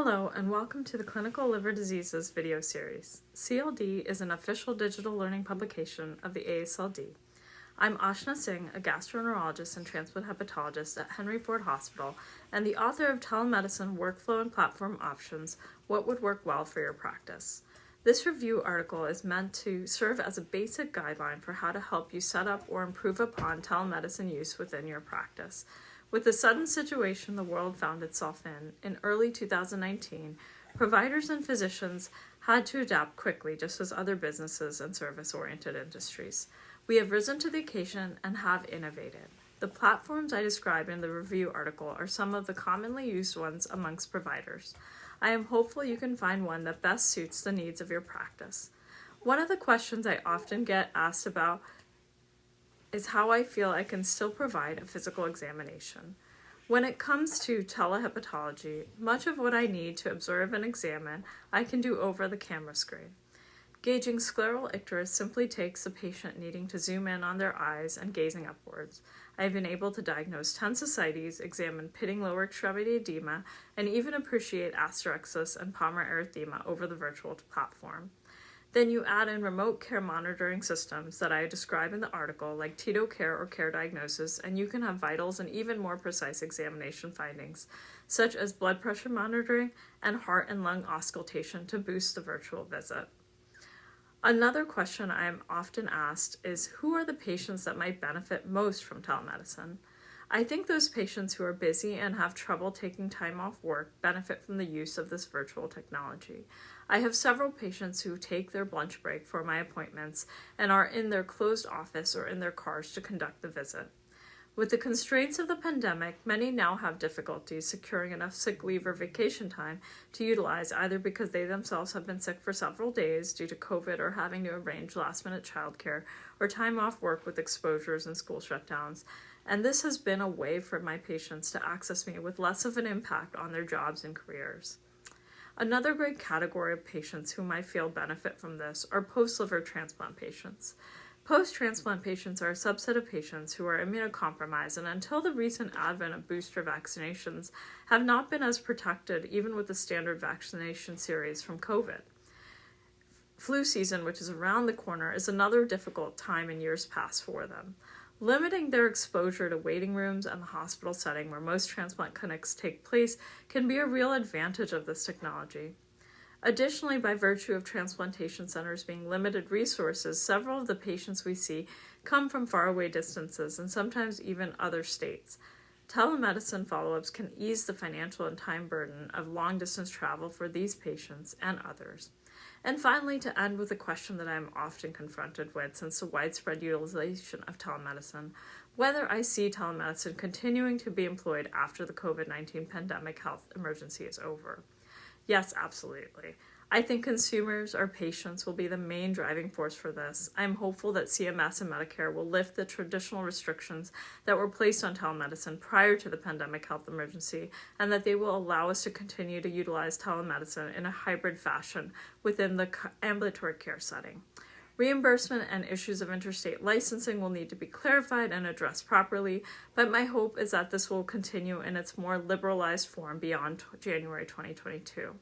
Hello and welcome to the Clinical Liver Diseases video series. CLD is an official digital learning publication of the AASLD. I'm Ashina Singh, a gastroenterologist and transplant hepatologist at Henry Ford Hospital and the author of Telemedicine Workflow and Platform Options, What Would Work Well for Your Practice. This review article is meant to serve as a basic guideline for how to help you set up or improve upon telemedicine use within your practice. With the sudden situation the world found itself in early 2019, providers and physicians had to adapt quickly, just as other businesses and service-oriented industries. We have risen to the occasion and have innovated. The platforms I describe in the review article are some of the commonly used ones amongst providers. I am hopeful you can find one that best suits the needs of your practice. One of the questions I often get asked about is how I feel I can still provide a physical examination. When it comes to telehepatology, much of what I need to observe and examine, I can do over the camera screen. Gauging scleral icterus simply takes the patient needing to zoom in on their eyes and gazing upwards. I have been able to diagnose tense ascites, examine pitting lower extremity edema, and even appreciate asterexis and palmar erythema over the virtual platform. Then you add in remote care monitoring systems that I describe in the article, like Tito Care or Care Diagnosis, and you can have vitals and even more precise examination findings, such as blood pressure monitoring and heart and lung auscultation to boost the virtual visit. Another question I am often asked is, who are the patients that might benefit most from telemedicine? I think those patients who are busy and have trouble taking time off work benefit from the use of this virtual technology. I have several patients who take their lunch break for my appointments and are in their closed office or in their cars to conduct the visit. With the constraints of the pandemic, many now have difficulties securing enough sick leave or vacation time to utilize, either because they themselves have been sick for several days due to COVID or having to arrange last-minute childcare, or time off work with exposures and school shutdowns. And this has been a way for my patients to access me with less of an impact on their jobs and careers. Another great category of patients whom I feel benefit from this are post-liver transplant patients. Post-transplant patients are a subset of patients who are immunocompromised and until the recent advent of booster vaccinations have not been as protected even with the standard vaccination series from COVID. Flu season, which is around the corner, is another difficult time in years past for them. Limiting their exposure to waiting rooms and the hospital setting where most transplant clinics take place can be a real advantage of this technology. Additionally, by virtue of transplantation centers being limited resources, several of the patients we see come from faraway distances and sometimes even other states. Telemedicine follow-ups can ease the financial and time burden of long-distance travel for these patients and others. And finally, to end with a question that I am often confronted with since the widespread utilization of telemedicine, whether I see telemedicine continuing to be employed after the COVID-19 pandemic health emergency is over. Yes, absolutely. I think consumers or patients will be the main driving force for this. I'm hopeful that CMS and Medicare will lift the traditional restrictions that were placed on telemedicine prior to the pandemic health emergency, and that they will allow us to continue to utilize telemedicine in a hybrid fashion within the ambulatory care setting. Reimbursement and issues of interstate licensing will need to be clarified and addressed properly, but my hope is that this will continue in its more liberalized form beyond January 2022.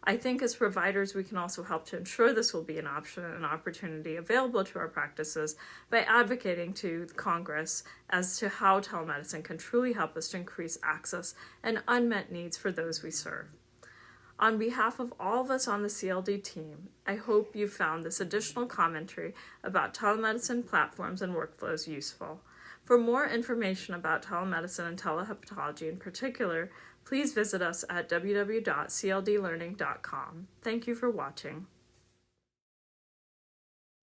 I think as providers, we can also help to ensure this will be an option and an opportunity available to our practices by advocating to Congress as to how telemedicine can truly help us to increase access and unmet needs for those we serve. On behalf of all of us on the CLD team, I hope you found this additional commentary about telemedicine platforms and workflows useful. For more information about telemedicine and telehepatology in particular, please visit us at www.cldlearning.com. Thank you for watching.